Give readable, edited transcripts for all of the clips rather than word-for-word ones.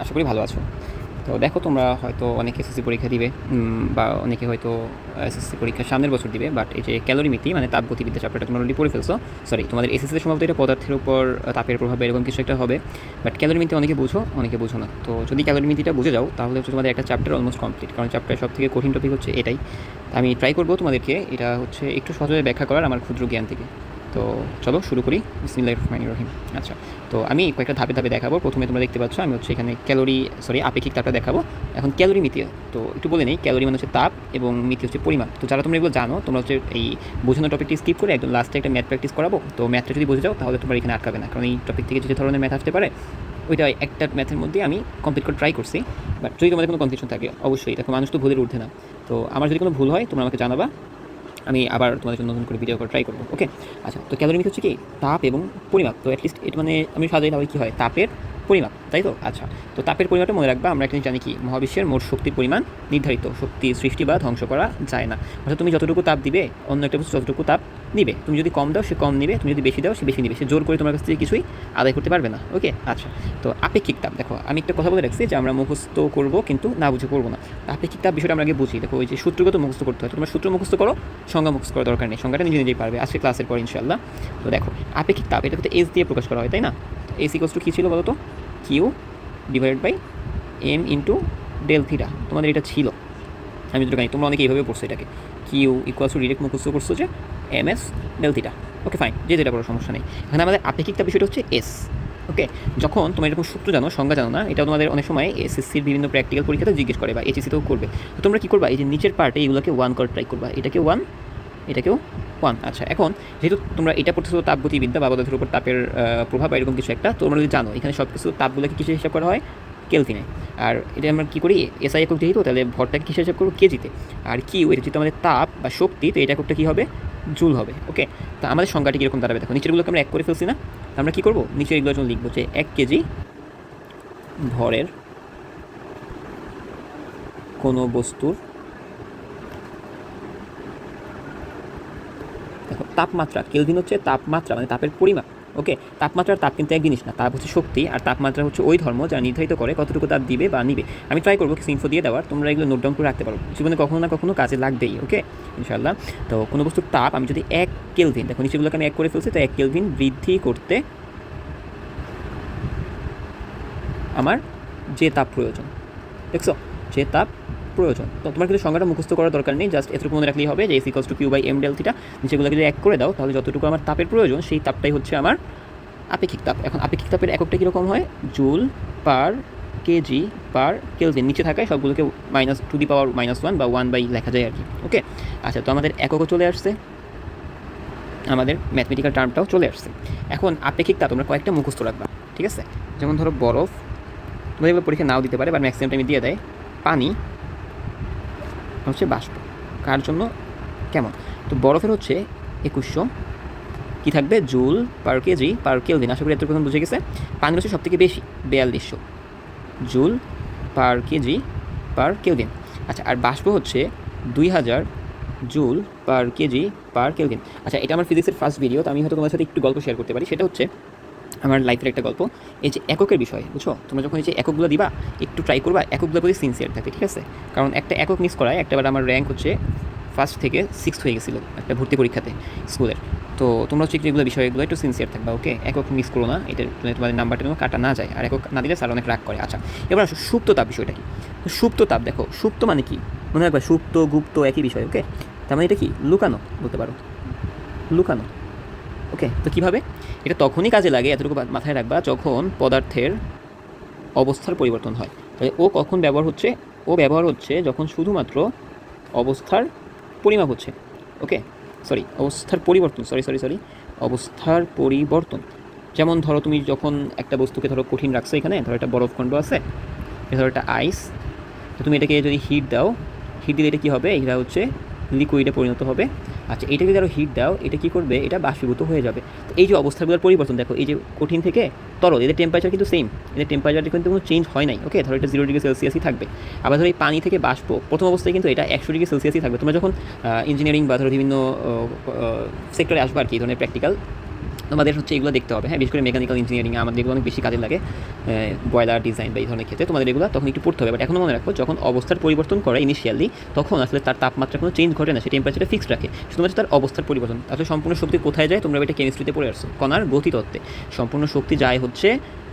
আশা করি ভালো আছো। তো দেখো, তোমরা হয়তো অনেকে এসএসসি পরীক্ষা দিবে, বা অনেকে হয়তো এসএসসি পরীক্ষা সামনের বছর দিবে। বাট এই যে ক্যালোরিমিতি মানে তাপগতিবিদ্যা চ্যাপ্টারটা তোমরা অলরেডি পড়ে ফেলছো। সরি, তোমাদের এসএসসিতে সম্ভবত এটা পদার্থের উপর তাপের প্রভাবে এরকম কিছু একটা হবে। বাট ক্যালোরিমিতি অনেকে বুঝো, অনেকে বুঝো না। তো যদি ক্যালোরিমিতিটা বুঝে যাও তাহলে হচ্ছে তোমাদের একটা চ্যাপ্টার অলমোস্ট কমপ্লিট, কারণ চ্যাপ্টারের সব থেকে কঠিন টপিক হচ্ছে এটাই। আমি ট্রাই করবো তোমাদেরকে এটা হচ্ছে একটু সহজে ব্যাখ্যা করার আমার ক্ষুদ্র জ্ঞান থেকে। তো চলো শুরু করি। বিসমিল্লাহির রহমানির রহিম। আচ্ছা, তো আমি কয়েকটা ধাপে ধাপে দেখাবো। প্রথমে তোমরা দেখতে পাচ্ছ আমি হচ্ছে এখানে আপেক্ষিক তাপটা দেখাবো। এখন ক্যালোরি মিতি, তো একটু বলে নেই, ক্যালোরি মানে হচ্ছে তাপ এবং মিতি হচ্ছে পরিমাপ। তো যারা তোমরা এগুলো জানো, তোমরা হচ্ছে এই বোঝানো টপিকটি স্কিপ করে একদম লাস্টে একটা ম্যাথ প্র্যাকটিস করাবো। তো ম্যাথটা যদি বুঝে যাও তাহলে তোমরা এখানে আটকাবে না, কারণ এই টপিক থেকে যে ধরনের ম্যাথ আসতে পারে ওইটা একটা ম্যাথের মধ্যে আমি কমপ্লিট করে ট্রাই করছি। বাট যদি তোমাদের কোনো কনফিউশন থাকে, অবশ্যই দেখো, মানুষ তো ভুলের ঊর্ধ্বে না। তো আমার যদি কোনো ভুল হয় তোমরা আমাকে জানাবা, আমি আবার তোমাদের জন্য নতুন করে ভিডিও করে ট্রাই করবো। ওকে, আচ্ছা, তো ক্যালোরিমিক হচ্ছে কি তাপ এবং পরিমাপ। তো অ্যাটলিস্ট এটা মানে আমি সাজাই তাহলে কী হয়, তাপের পরিমাপ, তাই তো? আচ্ছা, তো তাপের পরিমাপটা মনে রাখবা। আমরা একটা জিনিস জানি কি, মহাবিশ্বের মোট শক্তির পরিমাণ নির্ধারিত, শক্তি সৃষ্টি বা ধ্বংস করা যায় না। অর্থাৎ তুমি যতটুকু তাপ দিবে অন্য একটা বস্তু ততটুকু তাপ নিবে। তুমি যদি কম দাও সে কম নিবে, তুমি যদি বেশি দাও সে বেশি নিবে। সে জোর করে তোমার কাছ থেকে কিছুই আদায় করতে পারবে না। ওকে, আচ্ছা, তো আপেক্ষিক তাপ দেখো, আমি একটা কথা বলে রাখছি যে আমরা মুখস্থ করবো কিন্তু না বুঝে করবো না। আপেক্ষিক তাপ বিষয়টা আমরা আগে বুঝি। দেখো, ওই যে সূত্রগত মুখস্থ করতে হয়, তোমরা সূত্র মুখস্থ করো, সংজ্ঞা মুখস্থ করার দরকার নেই। সংজ্ঞাটা নিজে নিজেই পারবে আজকে ক্লাসের পর ইনশাল্লাহ। তো দেখো, আপেক্ষিক তাপ এটা কিন্তু এস দিয়ে প্রকাশ করা হয়, তাই না? এস ইকোয়ালস টু কী ছিল বলো তো? Q divided by M into del theta. তোমাদের এটা ছিল, আমি যদি জানি, তোমরা অনেকে এইভাবে পড়ছো এটাকে। কিউ ইকুয়ালস টু ডিরেক্ট মুখস্থ করছো যে M S del theta. Okay fine, যে যেটা বড় সমস্যা নেই। এখানে আমাদের আপেক্ষিক তাপ বিষয়টা হচ্ছে এস। ওকে, যখন তোমরা এরকম সূত্র জানো, সংজ্ঞা জানো না, এটা তোমাদের অনেক সময় এসএসসির বিভিন্ন প্র্যাকটিক্যাল পরীক্ষাতে জিজ্ঞেস করে বা এইচএসসিতেও করবে। তো তোমরা কী করবা, এই যে নিচের পার্টে এগুলোকে ওয়ান করে ট্রাই করবা। এটাকে ওয়ান, এটাকেও ওয়ান। আচ্ছা, এখন যেহেতু তোমরা এটা পড়তেছো তাপগতিবিদ্যা বা পদার্থের উপর তাপের প্রভাব বা এরকম কিছু একটা, তোমরা যদি জানো এখানে সব কিছু তাপগুলোকে কিসে হিসাব করা হয়, কেলভিনে। আর এটা আমরা কী করি, এসআই একক যেহেতু, তাহলে ভরটাকে কিসে হিসাব করবো, কেজিতে। আর কিউ এটা যেহেতু আমাদের তাপ বা শক্তি, তো এটা এককটা কী হবে, জুল হবে। ওকে, তো আমাদের সংখ্যাটি কীরকম দাঁড়াবে দেখো, নিচেরগুলোকে আমরা এক করে ফেলছি না? আমরা কী করবো, নিচের এগুলোর জন্য লিখবো যে 1 কেজি ভরের কোনো বস্তুর দেখো তাপমাত্রা, কেলভিন হচ্ছে তাপমাত্রা মানে তাপের পরিমাপ। ওকে, তাপমাত্রা আর তাপ কিন্তু এক জিনিস না। তাপ হচ্ছে শক্তি, আর তাপমাত্রা হচ্ছে ওই ধর্ম যা নির্ধারিত করে কতটুকু তাপ দিবে বা নিবে। আমি ট্রাই করবো কিছু ইনফো দিয়ে দেওয়ার, তোমরা এগুলো নোট ডাউন করে রাখতে পারো, জীবনে কখনো না কখনো কাজে লাগবেই। ওকে, ইনশাআল্লাহ। তো কোনো বস্তুর তাপ আমি যদি 1 কেলভিন, দেখো নিচেগুলোকে আমি এক করে ফেলছি, তো 1 কেলভিন বৃদ্ধি করতে আমার যে তাপ প্রয়োজন, দেখছো, যে তাপ প্রয়োজন। তো তোমার কিন্তু সংখ্যাটা মুখস্থ করার দরকার নেই, জাস্ট এতটুকু মনে রাখলেই হবে যে S equals to Q by m del theta. নিচেগুলোকে যদি এক করে দাও তাহলে যতটুকু আমার তাপের প্রয়োজন সেই তাপটাই হচ্ছে আমার আপেক্ষিক তাপ। এখন আপেক্ষিক তাপের এককটা কীরকম হয়, joule per kg per kelvin. নিচে থাকায় সবগুলোকে -2⁻⁻1 বা 1 বাই লেখা যায় আর কি। ওকে, আচ্ছা, তো আমাদের এককও চলে আসছে, আমাদের ম্যাথমেটিক্যাল টার্মটাও চলে আসছে। এখন আপেক্ষিক তাপ তোমরা কয়েকটা মুখস্থ রাখবা, ঠিক আছে? যেমন ধরো বরফ, তোমাদের এগুলো পরীক্ষা নাও দিতে পারে, বা ম্যাক্সিমাম টাইমে দিয়ে দেয়। পানি হচ্ছে বাষ্প, কার জন্য কেমন? তো বরফের হচ্ছে 2100 কী থাকবে, joule per kg per kelvin. আশা করি এত প্রথম বুঝে গেছে। পানির হচ্ছে সব থেকে বেশি, 4200 joule per kg per kelvin. আচ্ছা, আর বাষ্প হচ্ছে 2000 joule per kg per kelvin. আচ্ছা, এটা আমার ফিজিক্সের ফার্স্ট ভিডিও, তো আমি হয়তো তোমাদের সাথে একটু গল্প শেয়ার করতে পারি। সেটা হচ্ছে আমার লাইফের একটা গল্প। এই যে এককের বিষয়, বুঝছো, তোমরা যখন এই যে এককগুলো দিবা একটু ট্রাই করবা এককগুলোর প্রতি সিনসিয়ার থাকে, ঠিক আছে? কারণ একটা একক মিস করায়, একটাবার আমার র্যাঙ্ক হচ্ছে ফার্স্ট থেকে 6th হয়ে গেছিলো একটা ভর্তি পরীক্ষাতে স্কুলের। তো তোমরা হচ্ছে এগুলো বিষয়গুলো একটু সিনসিয়ার থাকবা। ওকে, একক মিস করো না, এটা তোমাদের নাম্বারটা যেন কাটা না যায়, আর একক না দিলে স্যার অনেক রাগ করে। আচ্ছা, এবার আসো সুপ্ত তাপ বিষয়টা কি। তো সুপ্ত তাপ দেখো, সুপ্ত মানে কি মনে রাখবা, সুপ্ত গুপ্ত একই বিষয়। ওকে, তার মানে এটা কি, লুকানো বলতে পারো, লুকানো। ওকে, তো কীভাবে, এটা তখনই কাজে লাগে, এতটুকু মাথায় রাখবা, যখন পদার্থের অবস্থার পরিবর্তন হয়। তাহলে ও কখন ব্যবহার হচ্ছে, ও ব্যবহার হচ্ছে যখন শুধুমাত্র অবস্থার পরিমাপ হচ্ছে। ওকে, অবস্থার পরিবর্তন, অবস্থার পরিবর্তন। যেমন ধরো তুমি যখন একটা বস্তুকে ধরো কঠিন রাখছো, এখানে ধরো একটা বরফখণ্ড আছে, ধরো একটা আইস, তো তুমি এটাকে যদি হিট দাও, হিট দিলে এটা কী হবে, এটা হচ্ছে লিকুইডে পরিণত হবে। আচ্ছা, এটাকে যদি আরও হিট দাও, এটা কী করবে, এটা বাষ্পীভূত হয়ে যাবে। তো এই যে অবস্থাগুলোর পরিবর্তন দেখো, এই যে কঠিন থেকে তরল, এদের টেম্পারেচার কিন্তু সেম, এদের টেম্পারেচারটা কিন্তু কোনো চেঞ্জ হয় নাই। ওকে, ধরো এটা 0 ডিগ্রি সেলসিয়াসই থাকবে। আবার ধরো এই পানি থেকে বাষ্প, প্রথম অবস্থায় কিন্তু এটা 100 ডিগ্রি সেলসিয়াসই থাকবে। তোমরা যখন ইঞ্জিনিয়ারিং বা ধরো বিভিন্ন সেক্টরে আসবে আর কি, এই ধরনের প্র্যাকটিক্যাল তোমাদের হচ্ছে এগুলো দেখতে হবে, হ্যাঁ, বিশেষ করে মেকানিক্যাল ইঞ্জিনিয়ারিং আমাদের এগুলো অনেক বেশি কাজে লাগে, বয়লার ডিজাইন বা এই ধরনের ক্ষেত্রে তোমাদের এগুলো তখন একটু পড়তে হবে। বাট এখনও মনে রাখো, যখন অবস্থার পরিবর্তন করে ইনিশিয়ালি, তখন আসলে তার তাপমাত্রা কোনো চেঞ্জ ঘটে না, সে টেম্পারেচারটা ফিক্সড রাখে, শুধুমাত্র তার অবস্থার পরিবর্তন। আসলে সম্পূর্ণ শক্তি কোথায় যায়, তোমরা এটা কেমিস্ট্রিতে পড়ে আসছো, কণার গতিতত্ত্বে। সম্পূর্ণ শক্তি যায় হচ্ছে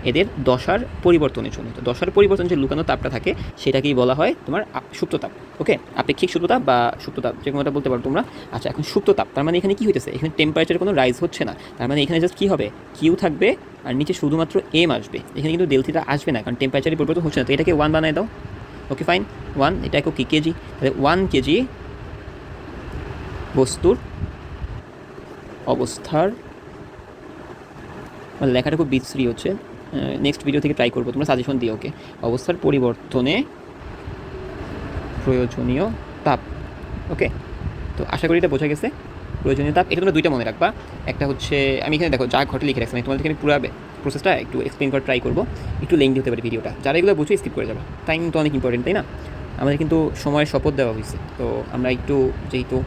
এদের দশার পরিবর্তনের জন্য। তো দশার পরিবর্তন যে লুকানো তাপটা থাকে সেটাকেই বলা হয় তোমার সুপ্ত তাপ। ওকে, আপেক্ষিক সুপ্ত তাপ বা সুপ্ত তাপ, যে কোনোটা বলতে পারো তোমরা। আচ্ছা, এখন সুপ্ত তাপ, তার মানে এখানে কি হইতেছে, এখানে টেম্পারেচার কোনো রাইজ হচ্ছে না, তার মানে এখানে জাস্ট কী হবে, কিউ থাকবে আর নিচে শুধুমাত্র এম আসবে, এখানে কিন্তু ডেলথিটা আসবে না, কারণ টেম্পারেচারের পরিবর্তন হচ্ছে না। তো এটাকে 1 বানায় দাও। ওকে ফাইন, 1, এটা একক কি, কেজি, তাহলে 1 কেজি বস্তুর অবস্থার, মানে লেখাটা খুব বিশ্রী হচ্ছে, নেক্সট ভিডিও থেকে ট্রাই করবো, তোমরা সাজেশন দিও। ওকে, অবস্থার পরিবর্তনে প্রয়োজনীয় তাপ। ওকে, তো আশা করি এটা বোঝা গেছে। প্রয়োজনীয় তাপ, এটা তোমরা দুইটা মনে রাখবা। একটা হচ্ছে, আমি এখানে দেখো যা ঘটে লিখে রাখছি, তোমাদেরকে আমি পুরো প্রসেসটা একটু এক্সপ্লেন করার ট্রাই করবো, একটু লেন্থি হতে পারে ভিডিওটা, যারা এগুলো বুঝে স্কিপ করে যাবে। টাইম তো অনেক ইম্পর্টেন্ট, তাই না? আমাদের কিন্তু সময়ের শপথ দেওয়া হয়েছে, তো আমরা একটু যেহেতু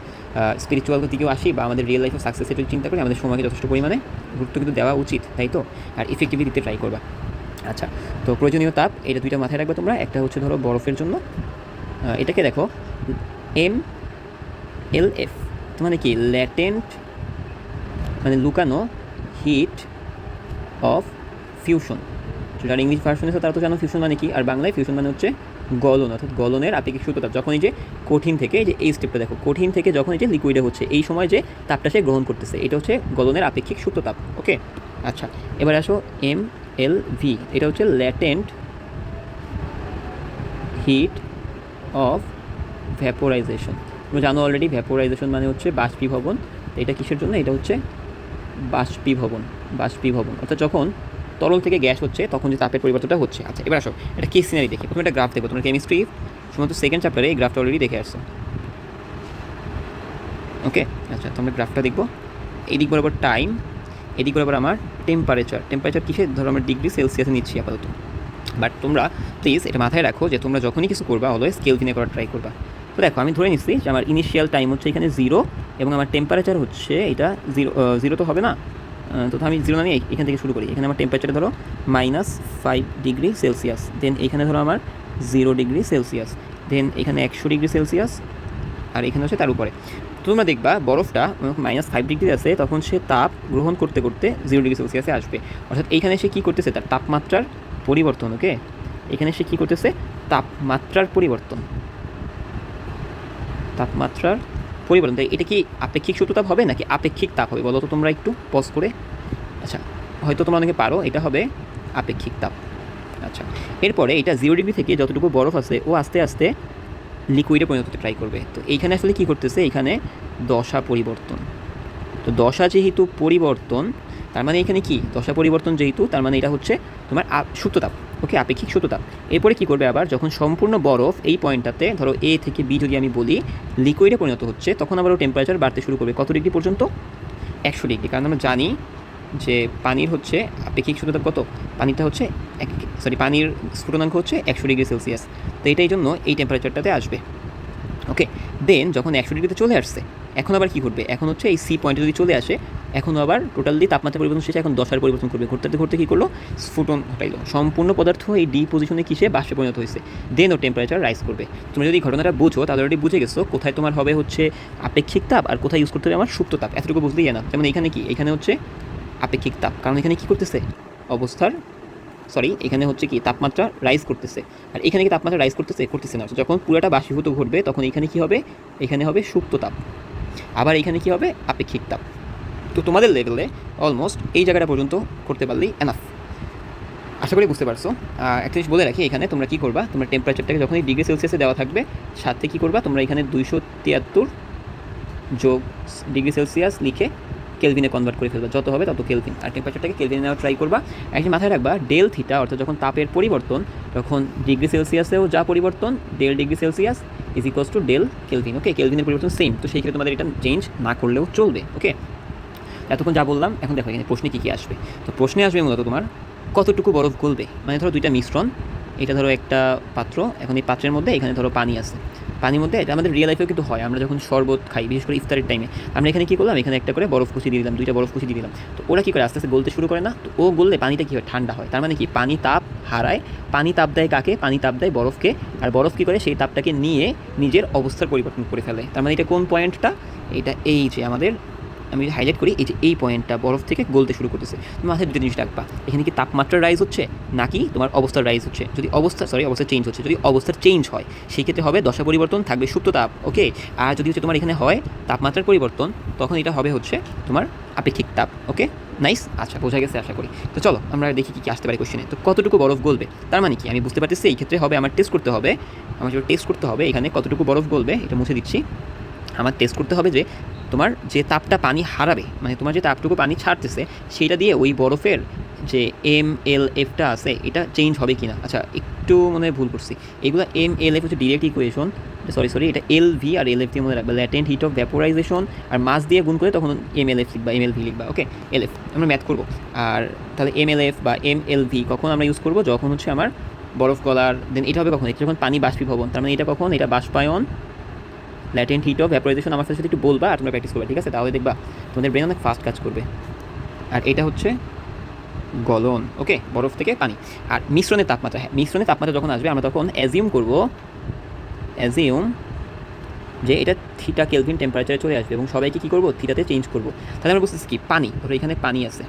স্পিরিচুয়াল দিকেও আসি বা আমাদের রিয়েল লাইফে সাকসেসের চিন্তা করি, আমাদের সময়কে যথেষ্ট পরিমাণে গুরুত্ব কিন্তু দেওয়া উচিত, তাই তো? আর ইফেক্টিভলি দিতে ট্রাই করবা। আচ্ছা, তো প্রয়োজনীয় তাপ, এটা দুইটা মাথায় রাখবে তোমরা। একটা হচ্ছে ধরো বরফের জন্য, এটাকে দেখো MLF, মানে কি, ল্যাটেন্ট মানে লুকানো হিট অফ ফিউশন। যারা ইংলিশ ভার্সন আছে তারা তো জানো ফিউশন মানে কি, আর বাংলায় ফিউশন মানে হচ্ছে গলন, অর্থাৎ গলনের আপেক্ষিক সূত্র তাপ। যখন এই যে কঠিন থেকে, এই যে এই স্টেপটা দেখো, কঠিন থেকে যখন এই যে লিকুইডে হচ্ছে, এই সময় যে তাপটা সে গ্রহণ করতেছে, এটা হচ্ছে গলনের আপেক্ষিক সূত্র তাপ। ওকে, আচ্ছা, এবার আসো MLV, এটা হচ্ছে ল্যাটেন্ট হিট অফ ভ্যাপোরাইজেশন। তোমরা জানো অলরেডি, ভ্যাপোরাইজেশন মানে হচ্ছে বাষ্পীভবন। এটা কিসের জন্য, এটা হচ্ছে বাষ্পীভবন। বাষ্পীভবন অর্থাৎ যখন তরল থেকে গ্যাস হচ্ছে তখন যে তাপের পরিবর্তনটা হচ্ছে। আচ্ছা, এবার আসো একটা কেস সিনারি দেখি। প্রথমে একটা গ্রাফ দেখো, তোমরা কেমিস্ট্রি শুধুমাত্র সেকেন্ড চ্যাপ্টারে এই গ্রাফটা অলরেডি দেখে আসছো। ওকে, আচ্ছা, তো আমরা গ্রাফটা দেখবো। এদিক বরাবর টাইম, এদিক বরাবর আমার টেম্পারেচার। টেম্পারেচার কিসে, ধরো আমরা ডিগ্রি সেলসিয়াসে নিচ্ছি আপাতত। বাট তোমরা প্লিজ এটা মাথায় রাখো যে তোমরা যখনই কিছু করবা অলওয়েজ কেলভিনে করার ট্রাই করবা। তো দেখো, আমি ধরে নিচ্ছি যে আমার ইনিশিয়াল টাইম হচ্ছে এখানে 0 এবং আমার টেম্পারেচার হচ্ছে এটা 0 তো হবে না, তো আমি 0 না নিয়ে এখান থেকে শুরু করি। এখানে আমার টেম্পারেচার ধরো -5 ডিগ্রি সেলসিয়াস, দেন এখানে ধরো আমার 0 ডিগ্রি সেলসিয়াস, দেন এখানে 100 ডিগ্রি সেলসিয়াস, আর এখানে হচ্ছে তার উপরে। তো তোমরা দেখবা বরফটা -5 ডিগ্রি আছে, তখন সে তাপ গ্রহণ করতে করতে 0 ডিগ্রি সেলসিয়াসে আসবে। অর্থাৎ এইখানে সে কী করতেছে, তার তাপমাত্রার পরিবর্তন। ওকে, এখানে সে কী করতেছে, তাপমাত্রার পরিবর্তন, তাপমাত্রার পরিবর্তন। তাই এটা কি আপেক্ষিক সূত্র তাপ হবে নাকি আপেক্ষিক তাপ হবে, বলো তো তোমরা একটু পজ করে। আচ্ছা, হয়তো তোমরা অনেকে পারো, এটা হবে আপেক্ষিক তাপ। আচ্ছা, এরপরে এটা 0 ডিগ্রি থেকে যতটুকু বরফ আছে ও আস্তে আস্তে লিকুইডে পরিণত হতে ট্রাই করবে। তো এইখানে আসলে কী করতেছে, এখানে দশা পরিবর্তন। তো দশা যেহেতু পরিবর্তন, তার মানে এখানে কি, দশা পরিবর্তন যেহেতু, তার মানে এটা হচ্ছে তোমার সূত্রতাপ। ওকে, আপেক্ষিক সূত্রতাপ। এরপরে কী করবে আবার, যখন সম্পূর্ণ বরফ এই পয়েন্টটাতে ধরো A থেকে B যদি আমি বলি লিকুইডে পরিণত হচ্ছে, তখন আবারও টেম্পারেচার বাড়তে শুরু করবে। কত ডিগ্রি পর্যন্ত, 100 ডিগ্রি। কারণ আমরা জানি যে পানির হচ্ছে আপেক্ষিক সূত্রতাপ কত, পানিটা হচ্ছে পানির স্ফুটনাঙ্ক হচ্ছে 100 ডিগ্রি সেলসিয়াস। তো এইটাই জন্য এই টেম্পারেচারটাতে আসবে। ওকে, দেন যখন 100 ডিগ্রিতে চলে আসছে, এখন আবার কী ঘটবে, এখন হচ্ছে এই সি পয়েন্টে যদি চলে আসে, এখন আবার টোটালি তাপমাত্রা পরিবর্তন শেষে এখন দশার পরিবর্তন করবে। ঘুরতে ঘুরতে কী করলো, স্ফুটন ঘটাইলো। সম্পূর্ণ পদার্থ এই ডি পজিশনে কিসে, বাষ্পে পরিণত হয়েছে। দেন ও টেম্পারেচার রাইজ করবে। তুমি যদি ঘটনাটা বুঝো তাহলে অলরেডি বুঝে গেছো কোথায় তোমার হবে হচ্ছে আপেক্ষিক তাপ আর কোথায় ইউজ করতে হবে আমার সুপ্ত তাপ। এতটুকু বুঝলেই না। যেমন এখানে কি, এখানে হচ্ছে আপেক্ষিক তাপ, কারণ এখানে কী করতেছে, এখানে হচ্ছে কি তাপমাত্রা রাইজ করতেছে। আর এখানে কি তাপমাত্রা রাইজ করতেছে না। যখন পুরোটা বাষ্পীভূত ঘটবে তখন এখানে কি হবে, এখানে হবে সুপ্ত তাপ, আবার এখানে কি হবে, আপেক্ষিক তাপ। তো তোমাদের লেভেলে অলমোস্ট এই জায়গাটা পর্যন্ত করতে পারলেই এনাফ। আশা করি বুঝতে পারছো। একটা জিনিস বলে রাখি, এখানে তোমরা কী করবা, তোমরা টেম্পারেচারটাকে যখনই ডিগ্রি সেলসিয়াসে দেওয়া থাকবে, সাথে কী করবা, তোমরা এখানে 273 যোগ ডিগ্রি সেলসিয়াস লিখে কেলভিনে কনভার্ট করে ফেলবা, যত হবে তত কেলভিন। আর টেম্পারেচারটাকে কেলভিনে নেওয়ার ট্রাই করবা। একদিন মাথায় রাখবা, ডেল থিটা, অর্থাৎ যখন তাপের পরিবর্তন, তখন ডিগ্রি সেলসিয়াসেও যা পরিবর্তন, del degree Celsius is equals to del kelvin. Okay, কেলভিনের পরিবর্তন সেম, তো সেই ক্ষেত্রে তোমাদের এটা চেঞ্জ না করলেও চলবে। ওকে, এতক্ষণ যা বললাম, এখন দেখো এখানে প্রশ্নে কী কী আসবে। তো প্রশ্নে আসবে মূলত তোমার কতটুকু বরফ গলবে, মানে ধরো দুইটা মিশ্রণ, এটা ধরো একটা পাত্র, এখন এই পাত্রের মধ্যে এখানে ধরো পানি আছে, পানির মধ্যে এটা আমাদের রিয়েল লাইফেও কিন্তু হয়, আমরা যখন শরবত খাই বিশেষ করে ইফতারের টাইমে, আমরা এখানে কী করলাম, এখানে একটা করে বরফ কুচি দিয়ে দিলাম, 2টা বরফ কুচি দিয়ে দিলাম, তো ওরা কী করে আস্তে আস্তে গলতে শুরু করে না, তো ও গললে পানিটা কী হয়, ঠান্ডা হয়, তার মানে কি পানি তাপ হারায়, পানি তাপ দেয় কাকে, পানি তাপ দেয় বরফকে, আর বরফ কী করে সেই তাপটাকে নিয়ে নিজের অবস্থার পরিবর্তন করে ফেলে। তার মানে এটা কোন পয়েন্টটা, এটা এই যে আমাদের, আমি যদি হাইলাইট করি, এই যে এই পয়েন্টটা বরফ থেকে গলতে শুরু করতেছে। তুমি মাথায় দুটো জিনিস রাখবা, এখানে কি তাপমাত্রা রাইজ হচ্ছে নাকি তোমার অবস্থার রাইজ হচ্ছে, যদি অবস্থা চেঞ্জ হচ্ছে, যদি অবস্থার চেঞ্জ হয় সেই ক্ষেত্রে হবে দশা পরিবর্তন, থাকবে সুপ্ত তাপ, ওকে। আর যদি হচ্ছে তোমার এখানে হয় তাপমাত্রার পরিবর্তন, তখন এটা হবে হচ্ছে তোমার আপেক্ষিক তাপ, ওকে। নাইস, আচ্ছা বোঝা গেছে আশা করি। তো চলো আমরা দেখি কী আসতে পারে কোশ্চেনে। তো কতটুকু বরফ গলবে, তার মানে কি আমি বুঝতে পারতেছি এই ক্ষেত্রে হবে আমার টেস্ট করতে হবে, এখানে কতটুকু বরফ গলবে, এটা মুছে দিচ্ছি। আমার টেস্ট করতে হবে যে তোমার যে তাপটা পানি হারাবে, মানে তোমার যে তাপটুকু পানি ছাড়তেছে সেইটা দিয়ে ওই বরফের যে MLFটা আছে এটা চেঞ্জ হবে কি না। আচ্ছা একটু মনে হয় ভুল করছি, এগুলো MLF হচ্ছে ডিরেক্ট ইকুয়েশন, সরি এটা LV আর LF দিয়ে মনে রাখবে, ল্যাটেন্ট হিট অফ ভ্যাপোরাইজেশন, আর মাস দিয়ে গুণ করে তখন MLF লিখবা, MLV লিখবা, ওকে। LF আমরা ম্যাথ করবো, আর তাহলে MLF বা MLV কখন আমরা ইউজ করবো, যখন হচ্ছে আমার বরফ গলার, দেন এটা হবে কখন, এটা যখন পানি বাষ্পীভবন, তার মানে এটা কখন, এটা বাষ্পায়ন, ল্যাটেন্ট হিট অফ ভ্যাপোরাইজেশন আমার সাথে একটু বলবা আর তোমরা প্র্যাকটিস করবে, ঠিক আছে, তাহলে দেখবা তোমাদের ব্রেন অনেক ফাস্ট কাজ করবে। আর এটা হচ্ছে গলন, ওকে, বরফ থেকে পানি। আর মিশ্রণের তাপমাত্রা, হ্যাঁ মিশ্রণের তাপমাত্রা যখন আসবে আমরা তখন অ্যাজিউম যে এটা থিটা কেলভিন টেম্পারেচারে চলে আসবে এবং সবাইকে কী করবো, থিটাতে চেঞ্জ করবো। তাহলে আমরা বুঝতেছি কি পানি, ধরো এখানে পানি আছে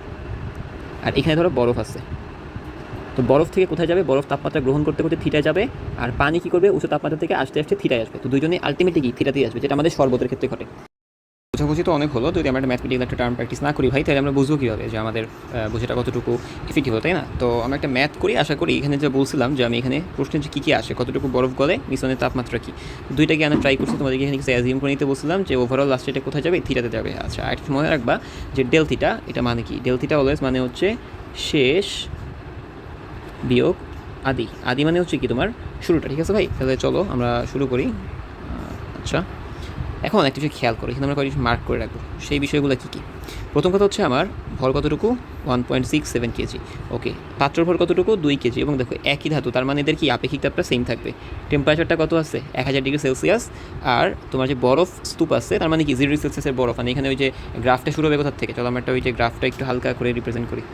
আর এখানে ধরো বরফ আছে, তো বরফ থেকে কোথায় যাবে, বরফ তাপমাত্রা গ্রহণ করতে করতে থিটায় যাবে, আর পানি কী করবে, উচ্চ তাপমাত্রা থেকে আস্তে আস্তে থিটায় আসবে, তো দুজনে আলটিমেটলি কি থিটাতেই আসবে, যেটা আমাদের শরবতের ক্ষেত্রে ঘটে। বোঝাবুঝি তো অনেক হলো, যদি আমরা একটা ম্যাথমেটিক্যাল একটা টার্ম প্র্যাকটিস না করি ভাই, তাহলে আমরা বুঝবো কীভাবে যে আমাদের বোঝাটা কতটুকু ইফেক্টিভ হতো, তাই না। তো আমরা একটা ম্যাথ করি, আশা করি এখানে যে বলছিলাম যে আমি এখানে প্রশ্নে যে কী কী আসে, কতটুকু বরফ গলে, মিশ্রণের তাপমাত্রা কী, দুইটাকে আমরা ট্রাই করছি, তোমাদেরকে এখানে কিছু অ্যাজিউম করে নিতে বলছিলাম যে ওভারঅল লাস্টে এটা কোথায় যাবে, থিটাতে যাবে। আচ্ছা একটা মনে রাখবা যে ডেল থিটা, এটা মানে কি, ডেল থিটা অলওয়েজ মানে হচ্ছে শেষ বিয়োগ আদি মানে হচ্ছে কি তোমার শুরুটা, ঠিক আছে ভাই। তাহলে চলো আমরা শুরু করি। আচ্ছা এখন একটা কিছু খেয়াল করো, এখানে আমরা কয়েকটি মার্ক করে রাখবো, সেই বিষয়গুলো কী কী। প্রথম কথা হচ্ছে আমার ভর কতটুকু, 1.67 কেজি, ওকে। পাত্রর ভর কতটুকু, 2 কেজি, এবং দেখো একই ধাতু, তার মানে এদের কি আপেক্ষিক তাপটা সেম থাকবে। টেম্পারেচারটা কত আছে, 1000 ডিগ্রি সেলসিয়াস, আর তোমার যে বরফ স্তূপ আছে তার মানে কি 0 ডিগ্রি সেলসিয়াসের বরফ, মানে এখানে ওই যে গ্রাফটা শুরু হবে কোথার থেকে, চলো আমরা একটা ওই যে গ্রাফটা একটু হালকা করে রিপ্রেজেন্ট করি।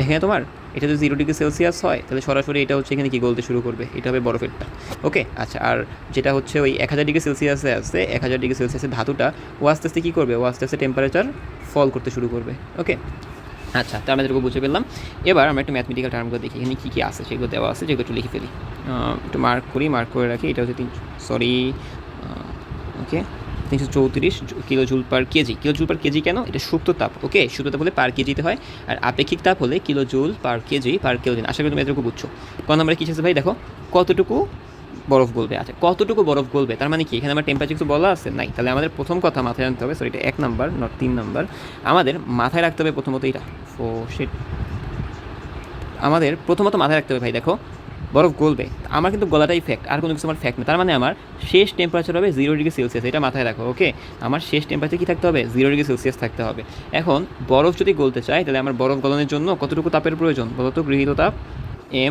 এখানে তোমার এটা যদি 0 ডিগ্রি সেলসিয়াস হয় তাহলে সরাসরি এটা হচ্ছে এখানে কি গলতে শুরু করবে, এটা হবে বরফেরটা, ওকে। আচ্ছা আর যেটা হচ্ছে ওই 1000 ডিগ্রি সেলসিয়াসে আছে, 1000 ডিগ্রি সেলসিয়াসের ধাতুটা ও আস্তে আস্তে কী করবে, ও আস্তে আস্তে টেম্পারেচার ফল করতে শুরু করবে, ওকে। আচ্ছা তার আমরা যেটুকু বুঝে ফেললাম। এবার আমরা একটু ম্যাথমেটিক্যাল টার্মগুলো দেখি, এখানে কী কী আছে সেগুলো দেওয়া আছে, যেগুলো একটু লিখে ফেলি, একটু মার্ক করে রাখি। এটা হচ্ছে ওকে 334 kilo joule per KG. Kilo joule per KG কেন, এটা সুপ্ত তাপ, ওকে। সুপ্ত তাপ হলে পার কেজিতে হয়, আর আপেক্ষিক তাপ হলে kilo joule per kg per kelvin. আশা করি তুমি এতটুকু বুঝছো। কোন নাম্বারে কী আছে ভাই, দেখো কতটুকু বরফ গলবে। আচ্ছা কতটুকু বরফ গলবে তার মানে কি, এখানে আমার টেম্পারেচার কিছু বলা আছে নাই, তাহলে আমাদের প্রথম কথা মাথায় রাখতে হবে, সরি এটা 1 নাম্বার নট 3 নাম্বার, আমাদের মাথায় রাখতে হবে প্রথমত এটা, আমাদের প্রথমত মাথায় রাখতে হবে ভাই, দেখো বরফ গলবে, আমার কিন্তু গলাটাই ফ্যাক্ট, আর কোনো কিছু আমার ফ্যাক্ট না, তার মানে আমার শেষ টেম্পারেচার হবে 0 ডিগ্রি সেলসিয়াস, এটা মাথায় রাখো, ওকে। আমার শেষ টেম্পারেচার কী থাকতে হবে, 0 ডিগ্রি সেলসিয়াস থাকতে হবে। এখন বরফ যদি গলতে চাই তাহলে আমার বরফ গলনের জন্য কতটুকু তাপের প্রয়োজন বলো তো, গৃহীত তাপ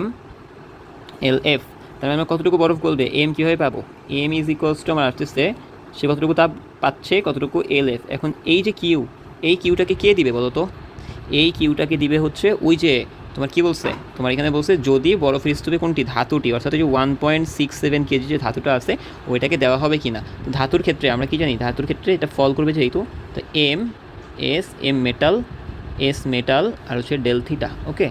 MLF, তাহলে আমরা কতটুকু বরফ গলবে, এম কীভাবে পাবো, এম ইজ ইকুয়ালস টু আমার আসতেছে সে কতটুকু তাপ পাচ্ছে, কতটুকু LF। এখন এই যে কিউ, এই কিউটাকে কে দিবে বলো তো, এই কিউটাকে দিবে হচ্ছে ওই যে তোমার কী বলছে, তোমার এখানে বলছে যদি বরফের স্তূপে কোনটি ধাতুটি, অর্থাৎ যে 1.67 কেজি যে ধাতুটা আছে ওইটাকে দেওয়া হবে কি না। তো ধাতুর ক্ষেত্রে আমরা কি জানি, ধাতুর ক্ষেত্রে এটা ফল করবে যেহেতু, তো এম মেটাল আর হচ্ছে ডেল থিটা, ওকে।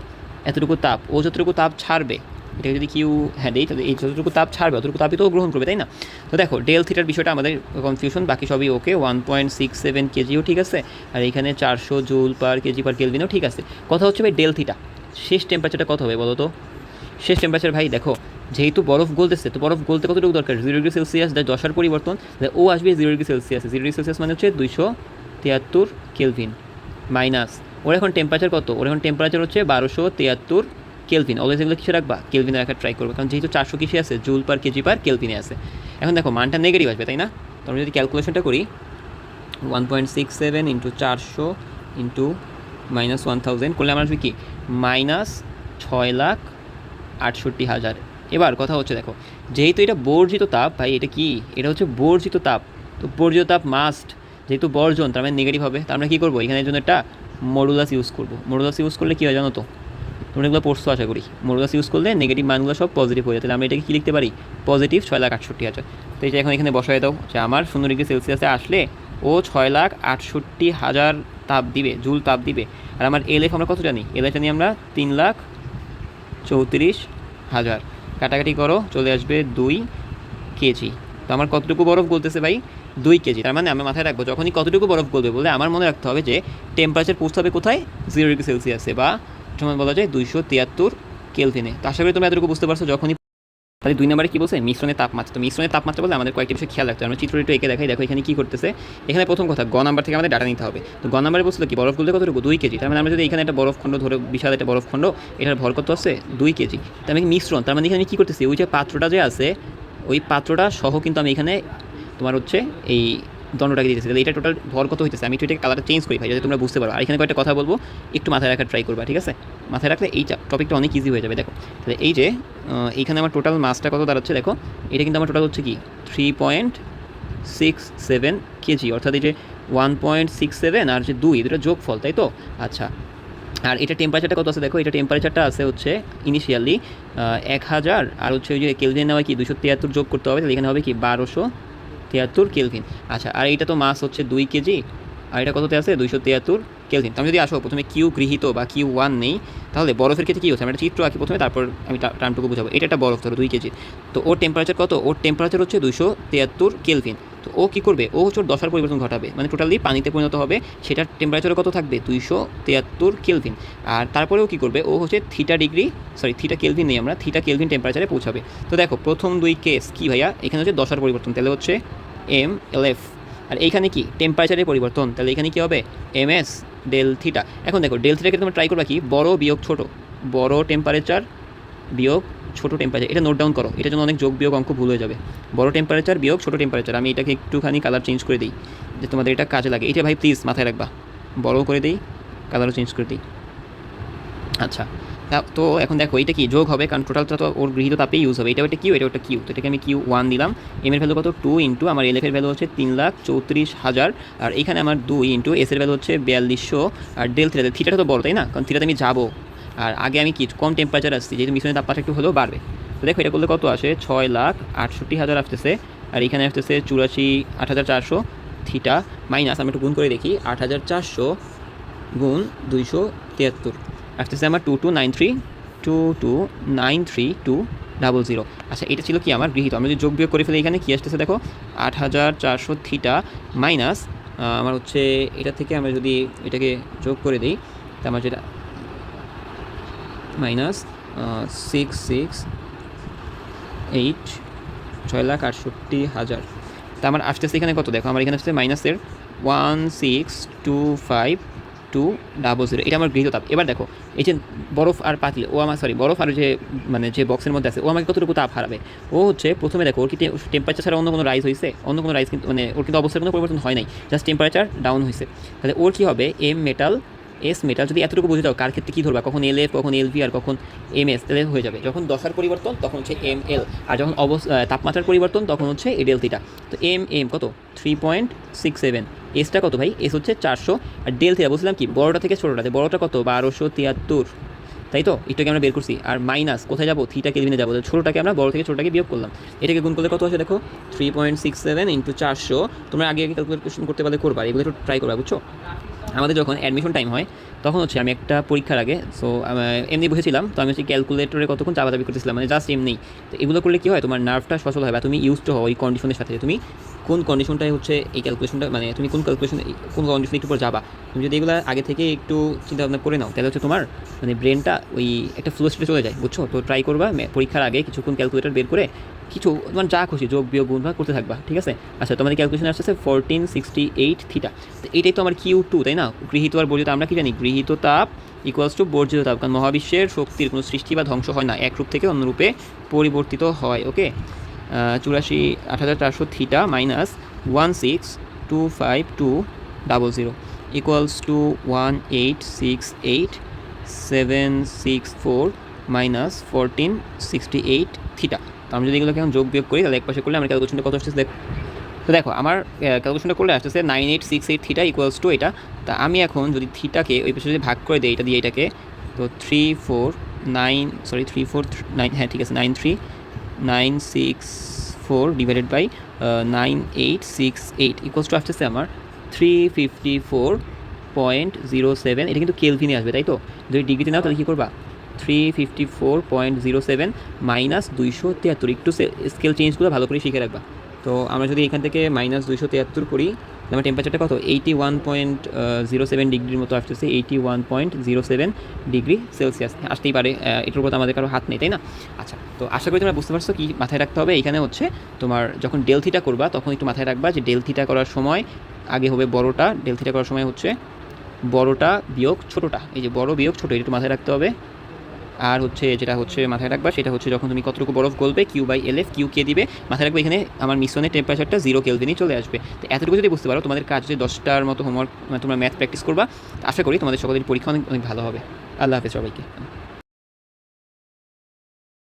এতটুকু তাপ, ও যতটুকু তাপ ছাড়বে, এটা যদি কিউ হ্যাঁ দেই, তাহলে এই যতটুকু তাপ ছাড়বে অতটুকু তাপই তো গ্রহণ করবে, তাই না। তো দেখো ডেল থিটার বিষয়টা আমাদের কনফিউশন, বাকি সবই ওকে। 1.67 কেজিও ঠিক আছে, আর এখানে 400 জুল পার কেজি পার কেলভিনও ঠিক আছে। কথা হচ্ছে ভাই ডেল থিটা শেষ টেম্পারেচারটা কত হবে বলো তো, শেষ টেম্পারেচার ভাই দেখো যেহেতু বরফ গলতেছে, তো বরফ গলতে কতটুকু দরকার, 0 ডিগ্রি সেলসিয়াস, যা দশার পরিবর্তন, ও আসবে 0 ডিগ্রি সেলসিয়াস, 0 ডিগ্রি সেলসিয়াস মানে হচ্ছে 273 কেলভিন, মাইনাস ওর এখন টেম্পারেচার কত, ওর এখন টেম্পারেচার হচ্ছে 1273 কেলভিন। অলওয়েজ এগুলো কিছু রাখবা, কেলভিনে রাখার ট্রাই করবে, কারণ যেহেতু 400 কিসে আছে, জুল পার কেজি পার কেলভিনে আছে। এখন দেখো মানটা নেগেটিভ আসবে, তাই না। তো আমরা যদি ক্যালকুলেশনটা করি 1.67 ইন্টু 400 ইন্টু -1000 করলে আমার আসবে কি 6,68,000। এবার কথা হচ্ছে দেখো, যেহেতু এটা বর্জিত তাপ ভাই, এটা কি, এটা হচ্ছে বর্জিত তাপ। তো বর্জিত তাপ মাস্ট, যেহেতু বর্জন তার মানে নেগেটিভ হবে, তার আমরা কী করবো, এখানের জন্য একটা মডুলাস ইউজ করবো। মডুলাস ইউজ করলে কী হয় জানো তো, তোমরা এগুলো পড়ছো আশা করি। মডুলাস ইউজ করলে নেগেটিভ মানগুলো সব পজিটিভ হয়ে যায়। তাহলে আমরা এটাকে কী লিখতে পারি, পজিটিভ 6,68,000। তো এটা এখন এখানে বসায় দাও যে আমার 0°C আসলে ও 6,68,000 তাপ দিবে, জুল তাপ দিবে। আর আমার এলএফ আমরা কত জানি, এলএফ জানি আমরা 3,34,000। কাটাকাটি করো, চলে আসবে 2 কেজি। তো আমার কতটুকু বরফ গলতেছে ভাই, 2 কেজি। তার মানে আমি মাথায় রাখবো যখনই কতটুকু বরফ গলবে বলে আমার মনে রাখতে হবে যে টেম্পারেচার পৌঁছাবে কোথায়, 0°C বা যেমন বলা যায় 273 কেলভিনে। তো আশা করি তুমি এতটুকু বুঝতে পারছো। যখনই তাহলে 2 নম্বরে কী বলছে, মিশ্রণের তাপমাত্রা। তো মিশ্রণের তাপমাত্রা বলে আমাদের কয়েকটি বিষয় খেয়াল রাখতে হবে। আমরা চিত্রটি একটু এঁকে দেখাই, দেখো এখানে কী করতেছে। এখানে প্রথম কথা, গ নাম্বার থেকে আমাদের ডাটা নিতে হবে। তো গ নাম্বারে বলছিল কি, বরফ গুলতে কতটুকু, 2 কেজি। তার মানে আমরা যদি এখানে একটা বরফখণ্ড ধরে, বিশাল একটা বরফখণ্ড, এটার ভর কত আছে, 2 কেজি। তার মানে মিশ্রণ, তার মানে এখানে কী করতেছি, ওই যে পাত্রটা যে আছে, ওই পাত্রটা সহ কিন্তু আমি এখানে তোমার হচ্ছে এই দণ্ডটাকে দিতেছি। তাহলে এটা টোটাল ভর কত হইতেছে, আমি একটু এটা কালারটা চেঞ্জ করি ভাই, যাতে তোমরা বুঝতে পারো। আর এখানে কয়েকটা কথা বলবো, একটু মাথায় রাখার ট্রাই করবা, ঠিক আছে। মাথায় রাখলে এই টপিকটা অনেক ইজি হয়ে যাবে। দেখো তাহলে এই যে এইখানে আমার টোটাল মাসটা কত দাঁড়াচ্ছে, দেখো এটা কিন্তু আমার টোটাল হচ্ছে কি 3.67 কেজি, অর্থাৎ এই যে 1.67 আর যে 2, দুটো যোগফল, তাই তো। আচ্ছা, আর এটা টেম্পারেচারটা কত আছে দেখো, এটা টেম্পারেচারটা আছে হচ্ছে ইনিশিয়ালি 1000, আর হচ্ছে ওই যে কেলভিন নেওয়া কি 273 যোগ করতে হবে, তাহলে এখানে হবে কি 1273 কেলভিন। আচ্ছা, আর এইটা তো মাস হচ্ছে 2 কেজি, আর এটা কততে আছে 273 কেলভিন। তো আমি যদি আসো প্রথমে কিউ গৃহীত বা Q1 নেই, তাহলে বরফের ক্ষেত্রে কী হচ্ছে, আমি একটা চিত্র আঁকি প্রথমে, তারপর আমি টার্মটুকু বুঝাবো। এটা একটা বরফ ধরো 2 কেজি, তো ওর টেম্পারেচার কত, ওর টেম্পারেচার হচ্ছে 273 কেলভিন। তো ও কী করবে, ও হচ্ছে ওর দশার পরিবর্তন ঘটাবে, মানে টোটালি পানিতে পরিণত হবে। সেটার টেম্পারেচারও কত থাকবে, 273 কেলভিন। আর তারপরেও কী করবে, ও হচ্ছে থিটা কেলভিন নেই, আমরা থিটা কেলভিন টেম্পারেচারে পৌঁছাবে। তো দেখো প্রথম 2 কেস কী ভাইয়া, এখানে হচ্ছে দশার পরিবর্তন, তাহলে হচ্ছে MLF। আর এইখানে কি টেম্পারেচারের পরিবর্তন, তাহলে এখানে কী হবে, MS ডেল থিটা। এখন দেখো ডেল থিটাকে তোমরা ট্রাই করবা কি, বড় বিয়োগ ছোট, বড় টেম্পারেচার বিয়োগ ছোটো টেম্পারেচার। এটা নোট ডাউন করো, এটার জন্য অনেক যোগ বিয়োগ অঙ্ক ভুল হয়ে যাবে। বড় টেম্পারেচার বিয়োগ ছোটো টেম্পারেচার। আমি এটাকে একটুখানি কালার চেঞ্জ করে দিই, যে তোমাদের এটা কাজে লাগে। এটা ভাই প্লিজ মাথায় রাখবা, বড় করে দিই, কালারও চেঞ্জ করে দিই। আচ্ছা, তো এখন দেখো এটা কি যোগ হবে, কারণ টোটালটা তো ওর গৃহীত তাপেই ইউজ হবে। এটা একটা কিউ, এটা একটা কিউ, তো এটাকে আমি Q1 দিলাম। এম এর ভ্যালু কত, 2 ইন্টু আমার এলএফ এর ভ্যালু হচ্ছে 3,34,000, আর এখানে আমার 2 ইন্টু এস এর ভ্যালু হচ্ছে 4200, আর ডেল থিটাটা তো বড়, তাই না, কারণ থিটাতে আমি যাবো, আর আগে আমি কি কম টেম্পারেচার আসছি, যেহেতু মিশ্রণের তাপমাত্রা একটু হলেও বাড়বে। তো দেখো এটা করলে কত আসে, 6,68,000 আসতেছে, আর এখানে আসতেছে 84,8,400 থিটা, মাইনাস আমি একটু গুণ করে দেখি, 8,400 গুণ 273 আসতেছে আমার 2293,2293200। আচ্ছা, এটা ছিল কি আমার গৃহীত। আমি যদি যোগ বিয়োগ করে ফেলি, এখানে কী আসতেছে দেখো, 8,400 থিটা মাইনাস আমার হচ্ছে এটা থেকে আমরা যদি এটাকে যোগ করে দিই, তা আমার যেটা মাইনাস 6,68,000, তা আমার আসতেছে এখানে কত দেখো, আমার এখানে আসছে মাইনাসের 1625200। এটা আমার গৃহীত তাপ। এবার দেখো এই যে বরফ আর পাতিল, ও আমার বরফ আর যে মানে যে বক্সের মধ্যে আছে, ও আমাকে কতটুকু তাপ হারাবে। ও হচ্ছে প্রথমে দেখো ওর কি টেম্পারেচার ছাড়া অন্য কোনো রাইজ হয়েছে, অন্য কোনো রাইজ কিন্তু মানে ওর কিন্তু অবস্থার কোনো পরিবর্তন হয় নাই, জাস্ট টেম্পারেচার ডাউন হয়েছে। তাহলে ওর কী হবে, এম মেটাল এস মেটাল। যদি এতটুকু বুঝে যাও কার ক্ষেত্রে কী ধরবা, কখন এলএফ, কখন এলভি, আর কখন MS, তাহলে হয়ে যাবে। যখন দশার পরিবর্তন তখন হচ্ছে ML, আর যখন তাপমাত্রার পরিবর্তন তখন হচ্ছে এডেল থিটা। তো এম কত, 3.67, এসটা কত ভাই, এস হচ্ছে 400, আর ডেল থিটা বলছিলাম কি বড়টা থেকে ছোটোটাতে, বড়টা কত 1273, তাই তো, এটাকে আমরা বের করছি। আর মাইনাস কোথায় যাবো, থিটা কেলভিনে যাবো, ছোটোটাকে আমরা বড় থেকে ছোটোটাকে বিয়োগ করলাম। এটাকে গুণ করলে কত আসে দেখো, 3.67 ইন্টু 400। তোমরা আগে ক্যালকুলেশন করতে পারলে করবা, এগুলো একটু ট্রাই করবা, বুঝছো। আমাদের যখন অ্যাডমিশন টাইম হয় তখন হচ্ছে আমি একটা পরীক্ষার আগে এমনি বসেছিলাম, তো আমি হচ্ছে ক্যালকুলেটরে কতক্ষণ চাপাচাপি করতেছিলাম, মানে জাস্ট এমনি। তো এগুলো করলে কী হয়, তোমার নার্ভটা সচল হয়, বা তুমি ইউজ টু হও ওই কন্ডিশনের সাথে, তুমি কোন কন্ডিশনটাই হচ্ছে এই ক্যালকুলেশনটা, মানে তুমি কোন কন্ডিশনে একটু পর যাবা। তুমি যদি এগুলো আগে থেকে একটু চিন্তা ভাবনা করে নাও, তাহলে হচ্ছে তোমার মানে ব্রেনটা ওই একটা ফ্লো স্টেটে চলে যায়, বুঝছো। তো ট্রাই করবা পরীক্ষার আগে কিছুক্ষণ ক্যালকুলেটর বের করে কিছু তোমার যা খুশি যোগ বিয়োগ গুণ ভাগ করতে থাকবা, ঠিক আছে। আচ্ছা, তোমাদের ক্যালকুলেশন আসছে 1468 থিটা। তো এটাই তো আমার Q2, তাই না। গৃহীত আর বর্জিত আমরা কি জানি, গৃহীত তাপ ইকুয়ালস টু বর্জিত তাপ, কারণ মহাবিশ্বের শক্তির কোনো সৃষ্টি বা ধ্বংস হয় না, এক রূপ থেকে অন্য রূপে পরিবর্তিত হয়। ওকে, 84,8,400 theta minus 1625200 equals to 1868764 minus 1468 theta. তো আমি যদি এগুলোকে এখন যোগ বিয়োগ করি তাহলে একপাশে করলে আমার ক্যালকুলেশনটা কত আসতেছে তো দেখো আমার ক্যালকুলেশনটা করলে আসতেছে 9868 থিটা ইকুয়ালস টু এটা। তা আমি এখন যদি থিটাকে ওই পাশে যদি ভাগ করে দিই এটা দিয়ে এটাকে, তো 349 হ্যাঁ ঠিক আছে 93964 ডিভাইডেড বাই 9868 ইকুয়ালস টু আসতেছে আমার 354.07। এটা কিন্তু কেলভিনে আসবে তাই তো, যদি ডিগ্রিতে নাও তাহলে কী করবা 354.07 মাইনাস 273। একটু স্কেল চেঞ্জগুলো ভালো করে শিখে রাখবা। তো আমরা যদি এখান থেকে মাইনাস 273 করি, আমার টেম্পারেচারটা কত 81.07 ডিগ্রির মতো আসতেছে, 81.07 ডিগ্রি সেলসিয়াস আসতেই পারে, এটার উপর আমাদের কারো হাত নেই তাই না। আচ্ছা, তো আশা করি তোমরা বুঝতে পারছো কি মাথায় রাখতে হবে। এখানে হচ্ছে তোমার যখন ডেল থিটা করবা তখন একটু মাথায় রাখবা যে ডেল থিটা করার সময় আগে হবে বড়টা, ডেল থিটা করার সময় হচ্ছে বড়টা বিয়োগ ছোটোটা, এই যে বড় বিয়োগ ছোটো এটা একটু মাথায় রাখতে হবে। আর হচ্ছে যেটা হচ্ছে মাথায় রাখবা সেটা হচ্ছে যখন তুমি কতটুকু বরফ গলবে Q/LF, কিউ কে দিবে মাথায় রাখবে, এখানে আমার মিশ্রণের টেম্পারেচারটা 0 কেলভিনই চলে আসবে। তো এতটুকু যদি বুঝতে পারো তোমাদের কাজ যদি 10টার মতো হোমওয়ার্ক তোমরা ম্যাথ প্র্যাকটিস করবা, আশা করি তোমাদের সকলের পরীক্ষা অনেক অনেক ভালো হবে। আল্লাহ হাফেজ সবাইকে।